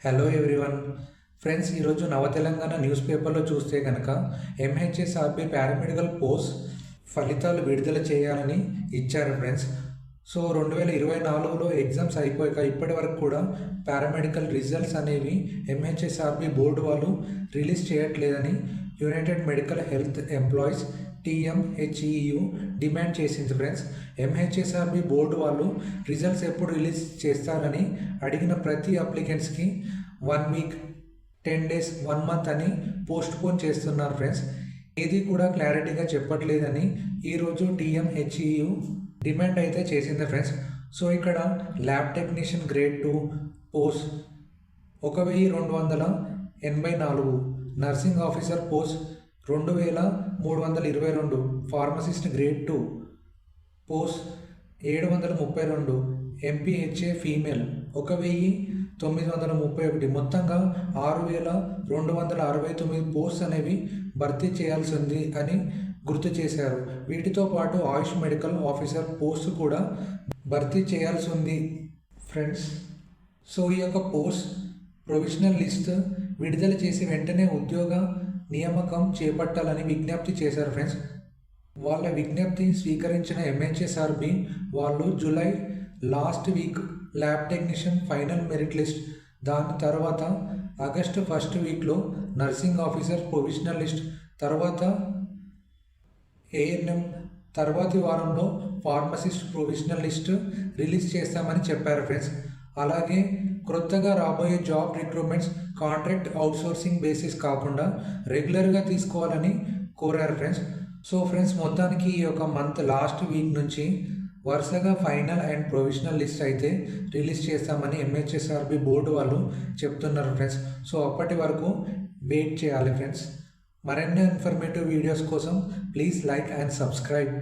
Hello everyone friends, ఈరోజు నవ Telangana news పేపర్లో చూస్తే కనుక ఎంహెచ్ఎస్ఆర్బి పారామెడికల్ పోస్ట్ ఫలితాలు విడుదల చేయాలని ఇచ్చారు ఫ్రెండ్స్. సో 2024లో ఎగ్జామ్స్ అయిపోయాక ఇప్పటి వరకు కూడా పారామెడికల్ రిజల్ట్స్ అనేవి ఎంహెచ్ఎస్ఆర్బి బోర్డు వాళ్ళు రిలీజ్ చేయట్లేదని united medical health employees TMHEU demand చేసింది ఫ్రెండ్స్. ఎంహెచ్ఎస్ఆర్బి బోర్డు వాళ్ళు రిజల్ట్స్ ఎప్పుడు రిలీజ్ చేస్తారని అడిగిన ప్రతి అప్లికెంట్స్కి 1 వీక్ 10 డేస్ 1 మంత్ అని పోస్ట్ పోన్ చేస్తున్నారు ఫ్రెండ్స్. ఏది కూడా క్లారిటీగా చెప్పట్లేదని ఈరోజు టీఎంహెచ్ఈయు డిమాండ్ అయితే చేసింది ఫ్రెండ్స్. సో ఇక్కడ lab technician grade 2 post 1284, nursing officer post 2322, pharmacist grade 2 post 732, MPHA female 1931, మొత్తంగా 6269 పోస్ట్ అనేవి భర్తీ చేయాల్సి ఉంది అని గుర్తు చేశారు. వీటితో పాటు ఆయుష్ మెడికల్ ఆఫీసర్ పోస్ట్ కూడా భర్తీ చేయాల్సి ఉంది ఫ్రెండ్స్. సో ఈ యొక్క పోస్ట్ ప్రొవిజనల్ లిస్ట్ విడుదల చేసి వెంటనే ఉద్యోగ నియామకం చేపట్టాలని విజ్ఞప్తి చేశారు ఫ్రెండ్స్. వాళ్ళ విజ్ఞప్తి స్వీకరించిన ఎంహెచ్ఎస్ఆర్బి వాళ్ళు July last week lab technician final merit list, దాని తర్వాత ఆగస్టు ఫస్ట్ వీక్లో నర్సింగ్ ఆఫీసర్ ప్రొవిజనల్ లిస్ట్, తర్వాత ఏఎన్ఎం, తర్వాతి వారంలో ఫార్మసిస్ట్ ప్రొవిజనల్ లిస్ట్ రిలీజ్ చేస్తామని చెప్పారు ఫ్రెండ్స్. అలాగే క్రొత్తగా రాబోయే job recruitments contract outsourcing basis కాకుండా రెగ్యులర్గా తీసుకోవాలని కోరారు ఫ్రెండ్స్. సో ఫ్రెండ్స్, మొత్తానికి ఈ యొక్క మంత్ లాస్ట్ వీక్ నుంచి వరుసగా ఫైనల్ అండ్ ప్రొవిజనల్ లిస్ట్ అయితే రిలీజ్ చేస్తామని ఎంహెచ్ఎస్ఆర్బి బోర్డు వాళ్ళు చెప్తున్నారు ఫ్రెండ్స్. సో అప్పటి వరకు వెయిట్ చేయాలి ఫ్రెండ్స్. మరెన్నో ఇన్ఫర్మేటివ్ వీడియోస్ కోసం ప్లీజ్ లైక్ అండ్ సబ్స్క్రైబ్.